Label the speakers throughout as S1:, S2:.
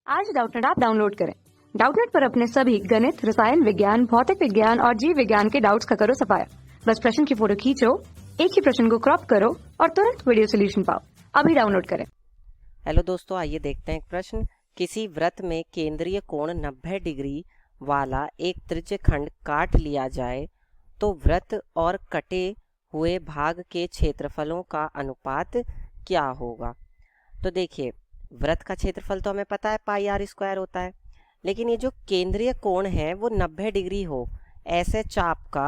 S1: आज Doubtnut app download करें। Doubtnut पर अपने सभी गणित, रसायन विज्ञान, भौतिक विज्ञान और जीव विज्ञान के डाउट्स का करो सफाया। बस प्रश्न की फोटो खींचो, एक ही प्रश्न को क्रॉप करो और तुरंत वीडियो सोल्यूशन पाओ। अभी डाउनलोड करें।
S2: हेलो दोस्तों, आइए देखते हैं एक प्रश्न। किसी वृत्त में केंद्रीय कोण 90 डिग्री वाला एक त्रिज्यखंड काट लिया जाए तो वृत्त और कटे हुए भाग के क्षेत्रफलों का अनुपात क्या होगा। तो देखिए, वृत्त का क्षेत्रफल तो हमें पता है पाई आर स्क्वायर होता है, लेकिन ये जो केंद्रीय कोण है वो 90 डिग्री हो ऐसे चाप का।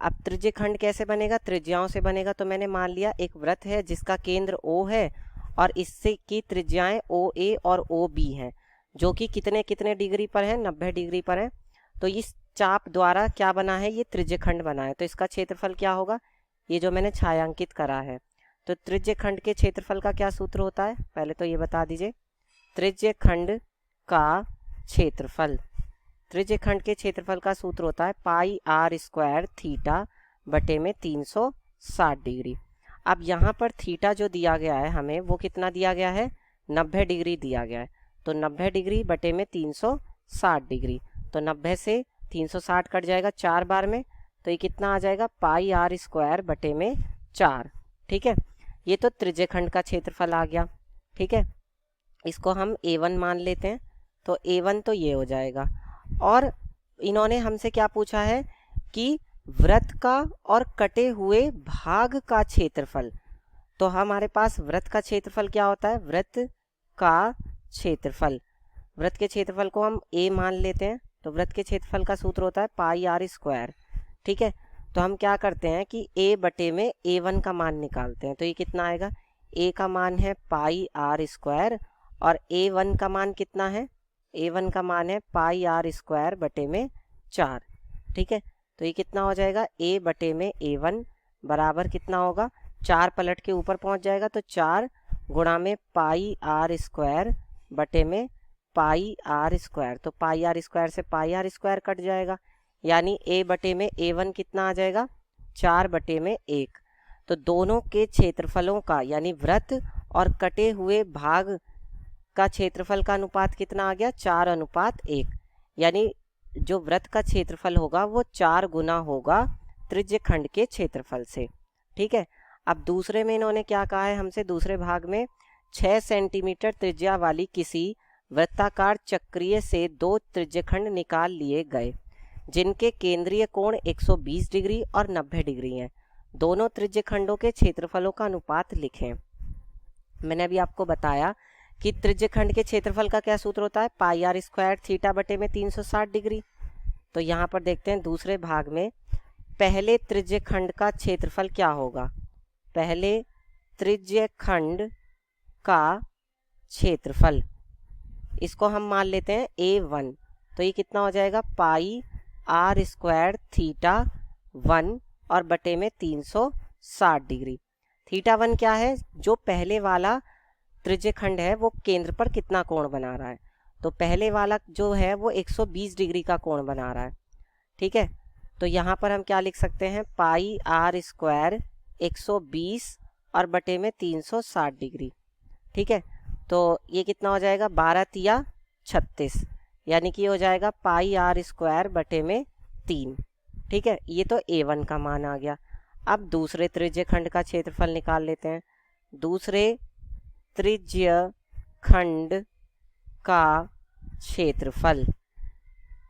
S2: अब त्रिज्यखंड कैसे बनेगा? त्रिज्याओं से बनेगा। तो मैंने मान लिया एक वृत्त है जिसका केंद्र O है और इससे की त्रिज्याएं OA और OB हैं, जो कि कितने कितने डिग्री पर है? 90 डिग्री पर है। तो इस चाप द्वारा क्या बना है? ये त्रिज्यखंड बना है। तो इसका क्षेत्रफल क्या होगा? ये जो मैंने छायांकित करा है। तो त्रिज्यखंड के क्षेत्रफल का क्या सूत्र होता है? पहले तो ये बता दीजिए। त्रिज्यखंड का क्षेत्रफल, त्रिज्यखंड के क्षेत्रफल का सूत्र होता है पाई आर स्क्वायर थीटा बटे में 360 डिग्री। अब यहाँ पर थीटा जो दिया गया है हमें, वो कितना दिया गया है? 90 डिग्री दिया गया है। तो 90 डिग्री बटे में 360 डिग्री, तो 90 से 360 कट जाएगा 4 बार में, तो ये कितना आ जाएगा? पाई आर स्क्वायर बटे में 4। ठीक है, ये तो त्रिज्यखंड का क्षेत्रफल आ गया। ठीक है, इसको हम A1 मान लेते हैं। तो A1 तो ये हो जाएगा। और इन्होंने हमसे क्या पूछा है कि वृत्त का और कटे हुए भाग का क्षेत्रफल। तो हमारे पास वृत्त का क्षेत्रफल क्या होता है? वृत्त का क्षेत्रफल, वृत्त के क्षेत्रफल को हम A मान लेते हैं। तो वृत्त के क्षेत्रफल का सूत्र होता है पाई आर स्क्वायर। ठीक है, तो हम क्या करते हैं कि A बटे में A1 का मान निकालते हैं। तो ये कितना आएगा? A का मान है पाई आर स्क्वायर और A1 का मान कितना है? A1 का मान है पाई आर स्क्वायर बटे में 4। ठीक है, तो ये कितना हो जाएगा? A बटे में A1 बराबर कितना होगा? 4 पलट के ऊपर पहुंच जाएगा, तो 4 गुणा में पाई आर स्क्वायर बटे में पाई आर स्क्वायर। तो पाई आर स्क्वायर से पाई आर स्क्वायर कट जाएगा, यानी A बटे में A1 कितना आ जाएगा? 4 बटे में 1। तो दोनों के क्षेत्रफलों का, यानी वृत्त और कटे हुए भाग का क्षेत्रफल का अनुपात कितना आ गया? 4:1। यानी जो वृत्त का क्षेत्रफल होगा वो 4 गुना होगा त्रिज्यखंड के क्षेत्रफल से। ठीक है, अब दूसरे में इन्होंने क्या कहा है हमसे? दूसरे भाग में 6 सेंटीमीटर त्रिज्या वाली किसी वृत्ताकार चक्रीय से 2 त्रिज्यखंड निकाल लिए गए जिनके केंद्रीय कोण 120 डिग्री और 90 डिग्री हैं। दोनों त्रिज्यखंडों के क्षेत्रफलों का अनुपात लिखें। मैंने अभी आपको बताया कि त्रिज्यखंड के क्षेत्रफल का क्या सूत्र होता है? पाई आर स्क्वायर थीटा बटे में 360 डिग्री। तो यहाँ पर देखते हैं दूसरे भाग में पहले त्रिज्यखंड का क्षेत्रफल क्या होगा? पहले त्रिज्यखंड का क्षेत्रफल, इसको हम मान लेते हैं A1। तो ये कितना हो जाएगा? पाई आर स्क्वायर थीटा 1 और बटे में 360 डिग्री। थीटा 1 क्या है? जो पहले वाला त्रिज्यखंड है वो केंद्र पर कितना कोण बना रहा है। तो पहले वाला जो है वो 120 डिग्री का कोण बना रहा है। ठीक है, तो यहाँ पर हम क्या लिख सकते हैं? पाई आर स्क्वायर 120 और बटे में 360 डिग्री। ठीक है, तो ये कितना हो जाएगा? 12 तिया 36, यानी कि हो जाएगा पाई आर स्क्वायर बटे में 3। ठीक है, ये तो A1 का मान आ गया। अब दूसरे त्रिज्यखंड का क्षेत्रफल निकाल लेते हैं। दूसरे त्रिज्यखंड का क्षेत्रफल,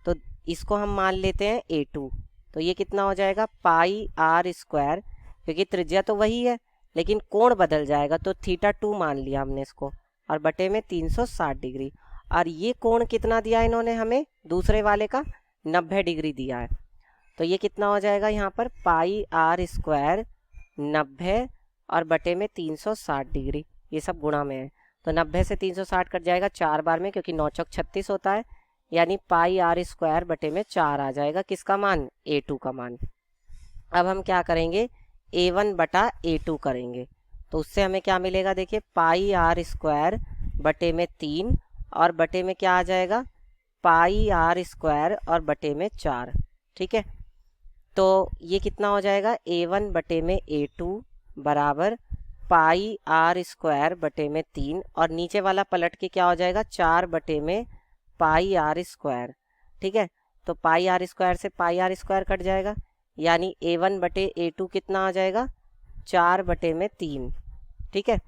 S2: तो इसको हम मान लेते हैं A2। तो ये कितना हो जाएगा? पाई आर स्क्वायर, क्योंकि त्रिज्या तो वही है लेकिन कोण बदल जाएगा, तो थीटा 2 मान लिया हमने इसको, और बटे में 360 डिग्री। और ये कोण कितना दिया इन्होंने हमें? दूसरे वाले का 90 डिग्री दिया है। तो ये कितना हो जाएगा यहाँ पर? पाई आर स्क्वायर 90 और बटे में 360 डिग्री, ये सब गुणा में है। तो 90 से 360 कट जाएगा 4 बार में, क्योंकि 9 चौक 36 होता है, यानी पाई आर स्क्वायर बटे में 4 आ जाएगा। किसका मान? A2 का मान। अब हम क्या करेंगे? A1 बटा A2 करेंगे। तो उससे हमें क्या मिलेगा? देखिए, पाई आर स्क्वायर बटे में 3 और बटे में क्या आ जाएगा? पाई आर स्क्वायर और बटे में 4। ठीक है, तो ये कितना हो जाएगा? A1 बटे में A2 बराबर पाई आर स्क्वायर बटे में 3 और नीचे वाला पलट के क्या हो जाएगा 4 बटे में पाई आर स्क्वायर। ठीक है, तो पाई आर स्क्वायर से पाई आर स्क्वायर कट जाएगा, यानी A1 बटे A2 कितना आ जाएगा 4 बटे में 3। ठीक है,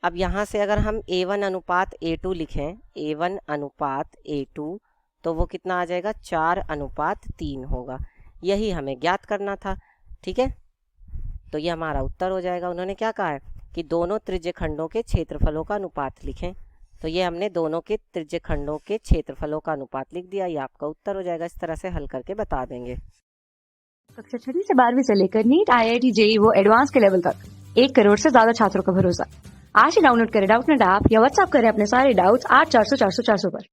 S2: अब यहाँ से अगर हम A1 अनुपात A2 लिखें, A1 अनुपात A2, तो वो कितना आ जाएगा 4 अनुपात 3 होगा। यही हमें ज्ञात करना था। ठीक है, तो ये हमारा उत्तर हो जाएगा। उन्होंने क्या कहा है कि दोनों त्रिज्यखंडों के क्षेत्रफलों का अनुपात लिखें, तो ये हमने दोनों के त्रिज्यखंडों के क्षेत्रफलों का अनुपात लिख दिया। ये आपका उत्तर हो जाएगा। इस तरह से हल करके बता देंगे।
S1: कक्षा 6 से 12वीं से लेकर नीट, IIT, JEE वो एडवांस के लेवल तक 1 करोड़ से ज्यादा छात्रों का भरोसा। आज ही डाउनलोड करें डाउटनेट ऐप या व्हाट्सएप करें अपने सारे डाउट्स 8400 400 400 पर।